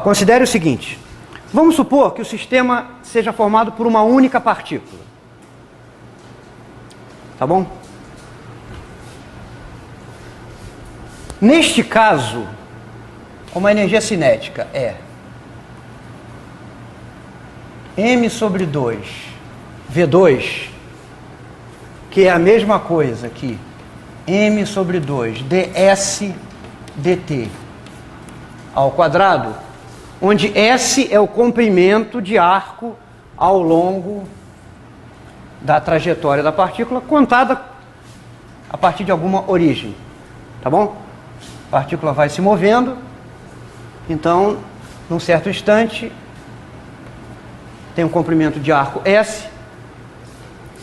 Considere o seguinte: vamos supor que o sistema seja formado por uma única partícula. Tá bom? Neste caso, como a energia cinética é m/2 V2, que é a mesma coisa que m/2 ds dt ao quadrado, onde S é o comprimento de arco ao longo da trajetória da partícula, contada a partir de alguma origem. Tá bom? A partícula vai se movendo, então, num certo instante, tem um comprimento de arco S,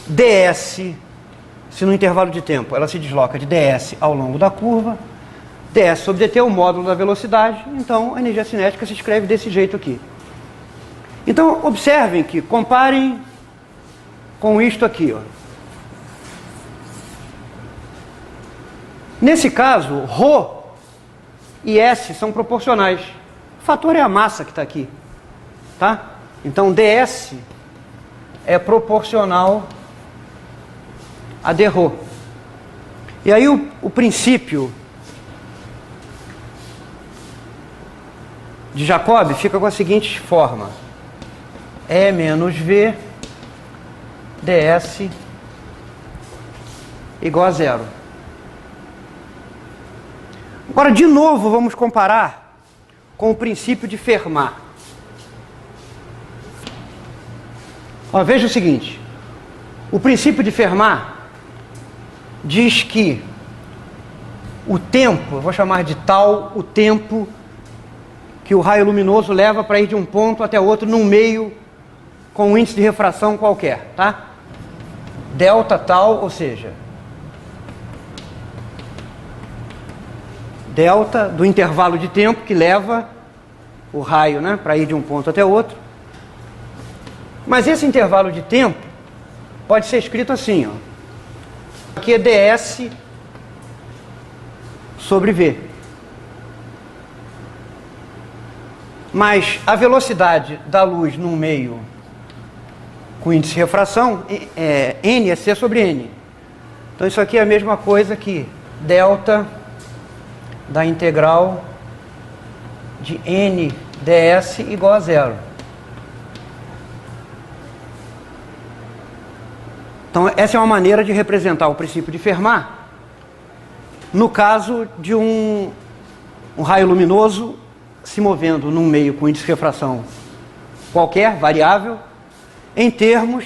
ds, se no intervalo de tempo ela se desloca de ds ao longo da curva, ds sobre dt é o módulo da velocidade, então a energia cinética se escreve desse jeito aqui. Então, observem que, comparem com isto aqui. Nesse caso, ρ e S são proporcionais. O fator é a massa que está aqui. Tá? Então, ds é proporcional a dρ. E aí o princípio de Jacobi fica com a seguinte forma: E menos V ds igual a zero. Agora, de novo, vamos comparar com o princípio de Fermat. Veja o seguinte: o princípio de Fermat diz que o tempo, eu vou chamar de tal, o tempo que o raio luminoso leva para ir de um ponto até outro num meio com um índice de refração qualquer, tá? Delta tal, ou seja, delta do intervalo de tempo que leva o raio, né, para ir de um ponto até outro. Mas esse intervalo de tempo pode ser escrito assim, aqui é ds sobre v. Mas a velocidade da luz num meio com índice de refração, n é c sobre n. Então isso aqui é a mesma coisa que delta da integral de n ds igual a zero. Então essa é uma maneira de representar o princípio de Fermat no caso de um raio luminoso se movendo num meio com índice de refração qualquer, variável, em termos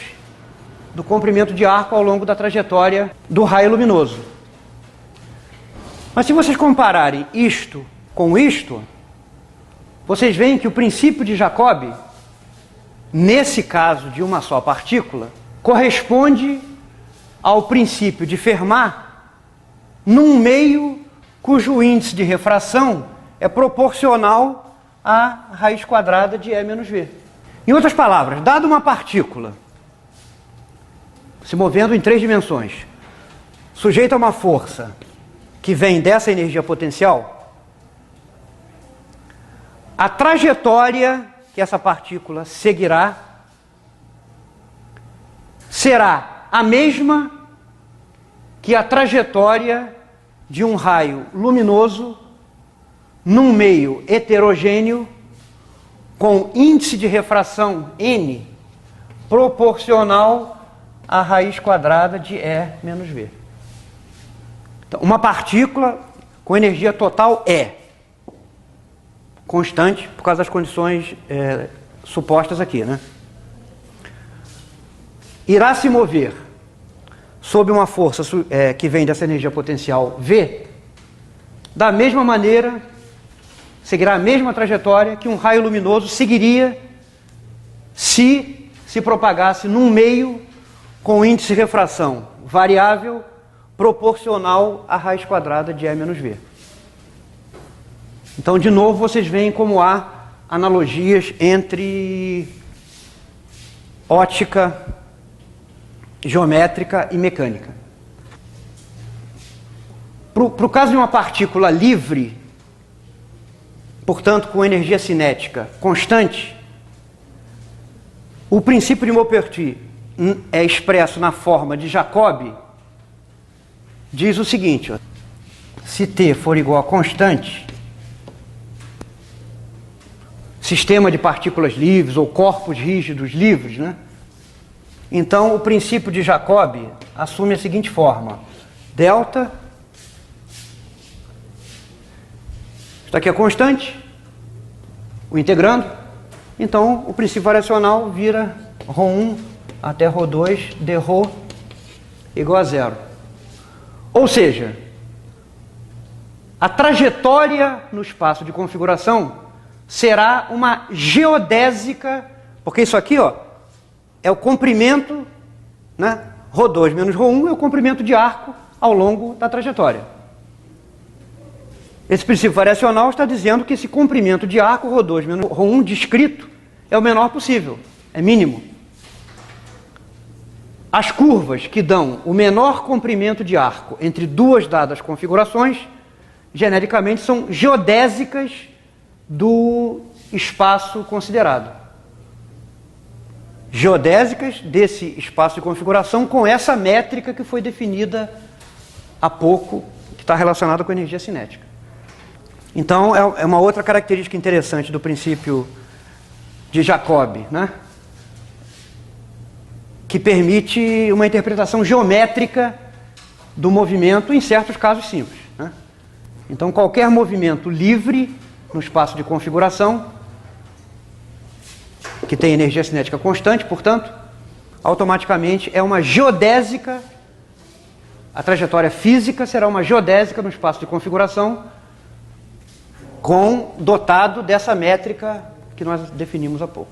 do comprimento de arco ao longo da trajetória do raio luminoso. Mas se vocês compararem isto com isto, vocês veem que o princípio de Jacobi, nesse caso de uma só partícula, corresponde ao princípio de Fermat num meio cujo índice de refração é proporcional à raiz quadrada de E menos V. Em outras palavras, dada uma partícula se movendo em 3 dimensões, sujeita a uma força que vem dessa energia potencial, a trajetória que essa partícula seguirá será a mesma que a trajetória de um raio luminoso num meio heterogêneo com índice de refração n proporcional à raiz quadrada de E menos V. Então, uma partícula com energia total E, constante por causa das condições supostas aqui, né? Irá se mover sob uma força que vem dessa energia potencial V, da mesma maneira, seguirá a mesma trajetória que um raio luminoso seguiria se propagasse num meio com índice de refração variável proporcional à raiz quadrada de E menos V. Então, de novo, vocês veem como há analogias entre ótica geométrica e mecânica. Para o caso de uma partícula livre, portanto com energia cinética constante, o princípio de Maupertuis é expresso na forma de Jacobi, diz o seguinte, ó, se T for igual a constante, sistema de partículas livres ou corpos rígidos livres, né? Então o princípio de Jacobi assume a seguinte forma: delta, isso aqui é constante, o integrando, então o princípio variacional vira ρ1 até ρ2 de ρ igual a zero. Ou seja, a trajetória no espaço de configuração será uma geodésica, porque isso aqui, ó, é o comprimento, né? ρ2 menos ρ1 é o comprimento de arco ao longo da trajetória. Esse princípio variacional está dizendo que esse comprimento de arco, ρ2 menos ρ1 descrito, é o menor possível, é mínimo. As curvas que dão o menor comprimento de arco entre duas dadas configurações, genericamente são geodésicas do espaço considerado. Geodésicas desse espaço de configuração com essa métrica que foi definida há pouco, que está relacionada com a energia cinética. Então, é uma outra característica interessante do princípio de Jacobi, né? Que permite uma interpretação geométrica do movimento em certos casos simples, né? Então, qualquer movimento livre no espaço de configuração, que tem energia cinética constante, portanto, automaticamente é uma geodésica, a trajetória física será uma geodésica no espaço de configuração, dotado dessa métrica que nós definimos há pouco.